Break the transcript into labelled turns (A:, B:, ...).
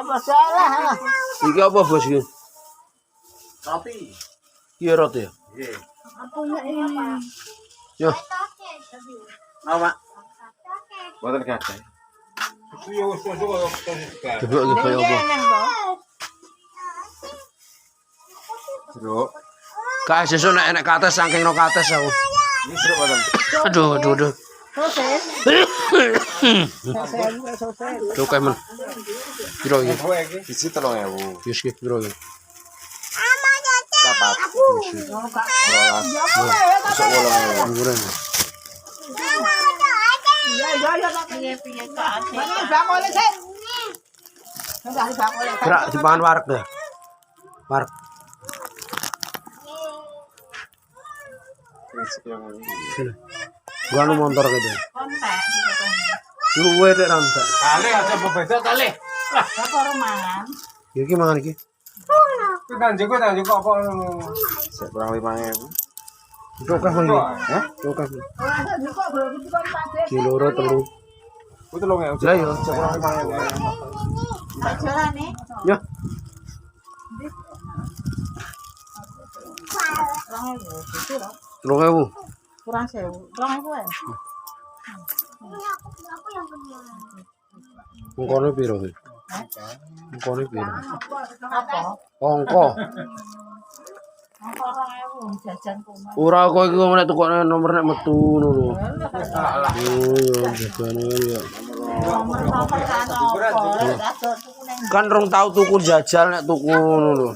A: Masalah.
B: Iki apa bos iki?
C: Roti.
B: Iya roti ya.
C: Nggih.
A: Punya ini.
B: Yo,
C: Mau, Pak? Mboten gadah. Yo wis kok
B: coba iki kaya apa?
C: Jeruk.
B: Kae sesuk nek enek kates saking no kates aku.
C: Ini jeruk mboten.
B: Aduh.
A: Sosis. Sosis.
B: Coba men. Piro iki?
C: Kowe iki biji 3.000.
B: Wis iki piro iki?
C: Dapat. Masuk 8.000.
B: Murah. Gerak dipangan wareg dah. Wareg. Gua anu motor gitu. Luwe rek rantak.
C: Kali aja beda kali. Lah,
A: Apa orang mangan?
B: Iki mangan iki.
C: kuwi tanjuk apa ngono. Sik kurang 5.000.
B: Cokah men.
C: Hah?
B: Cokah.
A: Orang juga belum itu kan pasir.
B: Kiloro telu.
C: Kuwi 3.000.
B: Lah yo.
C: Sik kurang 5.000.
A: Jalan nih.
B: Ya.
A: Kurang
B: 3.000.
A: kurang sewu. Kurang itu ya.
B: Ongkone piro iki? Ongkone piro?
A: Apa?
B: Ongko.
A: Orang ewu jajan kuno.
B: Ora kok iki nek tukokne nomor nek metu ngono lho. Oh iya jagane ya.
A: Nomor kan apa?
B: Kan rong tau tuku jajal nek tuku ngono lho.